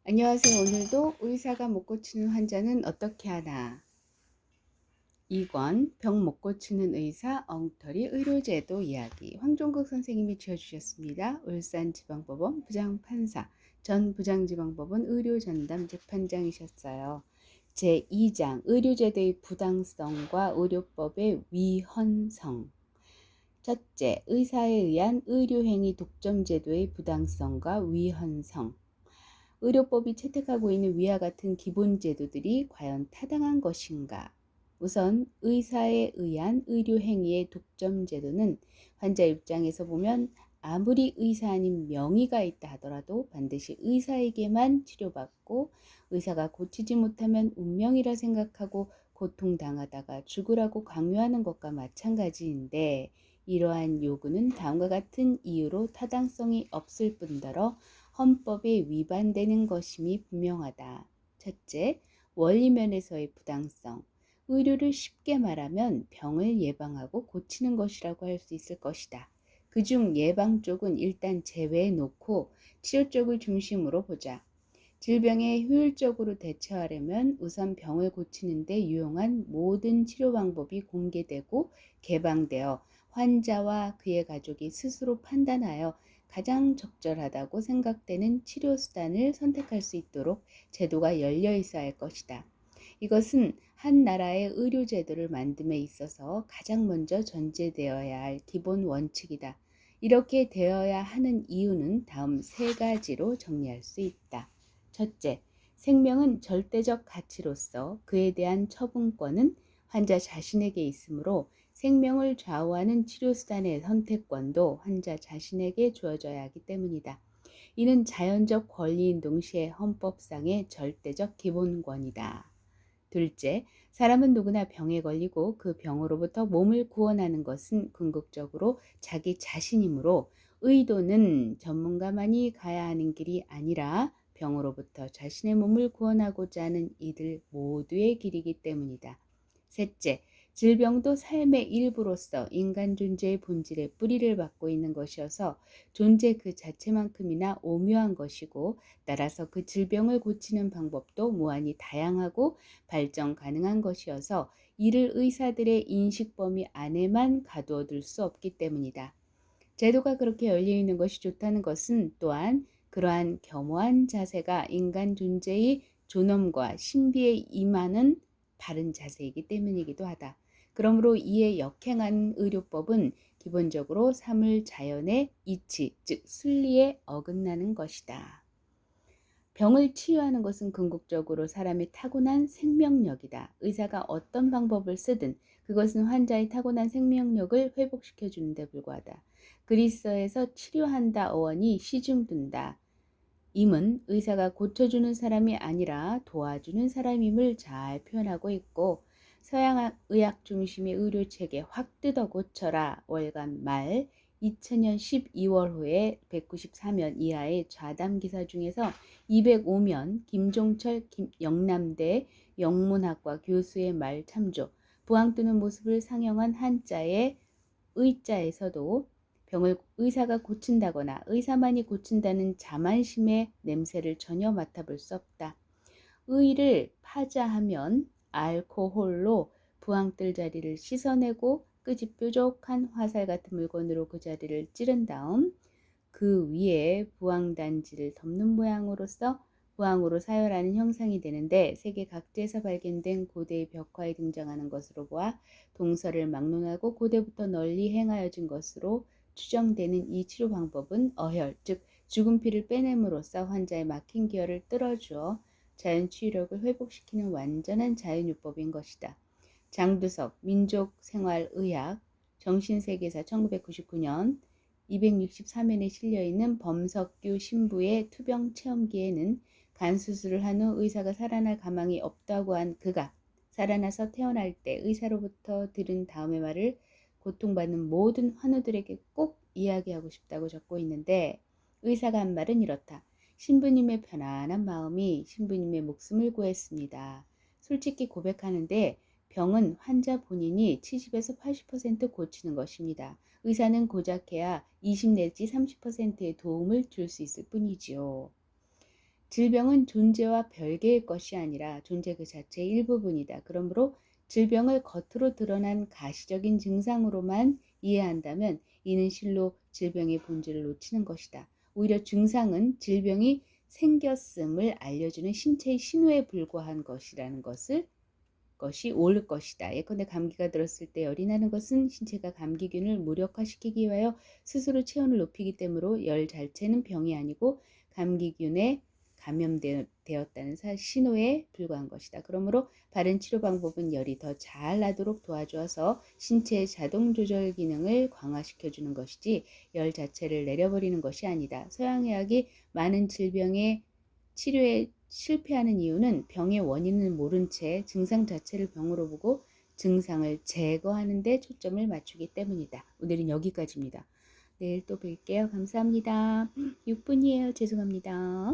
안녕하세요. 오늘도 의사가 못 고치는 환자는 어떻게 하나? 2권 병 못 고치는 의사 엉터리 의료제도 이야기. 황종국 선생님이 지어주셨습니다. 울산지방법원 부장판사, 전 부장지방법원 의료전담 재판장이셨어요. 제2장 의료제도의 부당성과 의료법의 위헌성. 첫째, 의사에 의한 의료행위 독점제도의 부당성과 위헌성. 의료법이 채택하고 있는 위와 같은 기본 제도들이 과연 타당한 것인가? 우선 의사에 의한 의료행위의 독점 제도는 환자 입장에서 보면 아무리 의사 아닌 명의가 있다 하더라도 반드시 의사에게만 치료받고 의사가 고치지 못하면 운명이라 생각하고 고통당하다가 죽으라고 강요하는 것과 마찬가지인데, 이러한 요구는 다음과 같은 이유로 타당성이 없을 뿐더러 헌법에 위반되는 것임이 분명하다. 첫째, 원리면에서의 부당성. 의료를 쉽게 말하면 병을 예방하고 고치는 것이라고 할 수 있을 것이다. 그중 예방 쪽은 일단 제외해 놓고 치료 쪽을 중심으로 보자. 질병에 효율적으로 대처하려면 우선 병을 고치는 데 유용한 모든 치료 방법이 공개되고 개방되어 환자와 그의 가족이 스스로 판단하여 가장 적절하다고 생각되는 치료 수단을 선택할 수 있도록 제도가 열려 있어야 할 것이다. 이것은 한 나라의 의료제도를 만듦에 있어서 가장 먼저 전제되어야 할 기본 원칙이다. 이렇게 되어야 하는 이유는 다음 세 가지로 정리할 수 있다. 첫째, 생명은 절대적 가치로서 그에 대한 처분권은 환자 자신에게 있으므로 생명을 좌우하는 치료수단의 선택권도 환자 자신에게 주어져야 하기 때문이다. 이는 자연적 권리인 동시에 헌법상의 절대적 기본권이다. 둘째, 사람은 누구나 병에 걸리고 그 병으로부터 몸을 구원하는 것은 궁극적으로 자기 자신이므로 의도는 전문가만이 가야 하는 길이 아니라 병으로부터 자신의 몸을 구원하고자 하는 이들 모두의 길이기 때문이다. 셋째, 질병도 삶의 일부로서 인간 존재의 본질의 뿌리를 받고 있는 것이어서 존재 그 자체만큼이나 오묘한 것이고, 따라서 그 질병을 고치는 방법도 무한히 다양하고 발전 가능한 것이어서 이를 의사들의 인식 범위 안에만 가두어둘 수 없기 때문이다. 제도가 그렇게 열려 있는 것이 좋다는 것은 또한 그러한 겸허한 자세가 인간 존재의 존엄과 신비에 임하는 바른 자세이기 때문이기도 하다. 그러므로 이에 역행하는 의료법은 기본적으로 사물 자연의 이치, 즉 순리에 어긋나는 것이다. 병을 치유하는 것은 궁극적으로 사람의 타고난 생명력이다. 의사가 어떤 방법을 쓰든 그것은 환자의 타고난 생명력을 회복시켜 주는 데 불과하다. 그리스어에서 치료한다 어원이 시중둔다 임은 의사가 고쳐주는 사람이 아니라 도와주는 사람임을 잘 표현하고 있고, 서양의학 중심의 의료체계 확 뜯어 고쳐라 월간 말 2000년 12월호에 194면 이하의 좌담 기사 중에서 205면 김종철 영남대 영문학과 교수의 말 참조, 부항 뜨는 모습을 상영한 한자의 의자에서도 병을 의사가 고친다거나 의사만이 고친다는 자만심의 냄새를 전혀 맡아볼 수 없다. 의를 파자하면 알코올로 부항뜰 자리를 씻어내고 끄집뾰족한 화살 같은 물건으로 그 자리를 찌른 다음 그 위에 부항단지를 덮는 모양으로서 부항으로 사열하는 형상이 되는데, 세계 각지에서 발견된 고대의 벽화에 등장하는 것으로 보아 동서를 막론하고 고대부터 널리 행하여진 것으로 추정되는 이 치료 방법은 어혈, 즉 죽은 피를 빼냄으로써 환자의 막힌 기혈을 뚫어주어 자연 치유력을 회복시키는 완전한 자연요법인 것이다. 장두석 민족생활의학 정신세계사 1999년 263면에 실려있는 범석규 신부의 투병 체험기에는 간 수술을 한 후 의사가 살아날 가망이 없다고 한 그가 살아나서 태어날 때 의사로부터 들은 다음의 말을 고통받는 모든 환우들에게 꼭 이야기하고 싶다고 적고 있는데, 의사가 한 말은 이렇다. 신부님의 편안한 마음이 신부님의 목숨을 구했습니다. 솔직히 고백하는데 병은 환자 본인이 70에서 80% 고치는 것입니다. 의사는 고작해야 20 내지 30%의 도움을 줄 수 있을 뿐이지요. 질병은 존재와 별개의 것이 아니라 존재 그 자체의 일부분이다. 그러므로 질병을 겉으로 드러난 가시적인 증상으로만 이해한다면 이는 실로 질병의 본질을 놓치는 것이다. 오히려 증상은 질병이 생겼음을 알려주는 신체의 신호에 불과한 것이라는 것이 옳을 것이다. 예컨대 감기가 들었을 때 열이 나는 것은 신체가 감기균을 무력화시키기 위하여 스스로 체온을 높이기 때문에 열 자체는 병이 아니고 감기균에 감염되었다는 신호에 불과한 것이다. 그러므로 바른 치료 방법은 열이 더 잘 나도록 도와주어서 신체의 자동 조절 기능을 강화시켜주는 것이지 열 자체를 내려버리는 것이 아니다. 서양의학이 많은 질병의 치료에 실패하는 이유는 병의 원인을 모른 채 증상 자체를 병으로 보고 증상을 제거하는 데 초점을 맞추기 때문이다. 오늘은 여기까지입니다. 내일 또 뵐게요. 감사합니다. 6분이에요. 죄송합니다.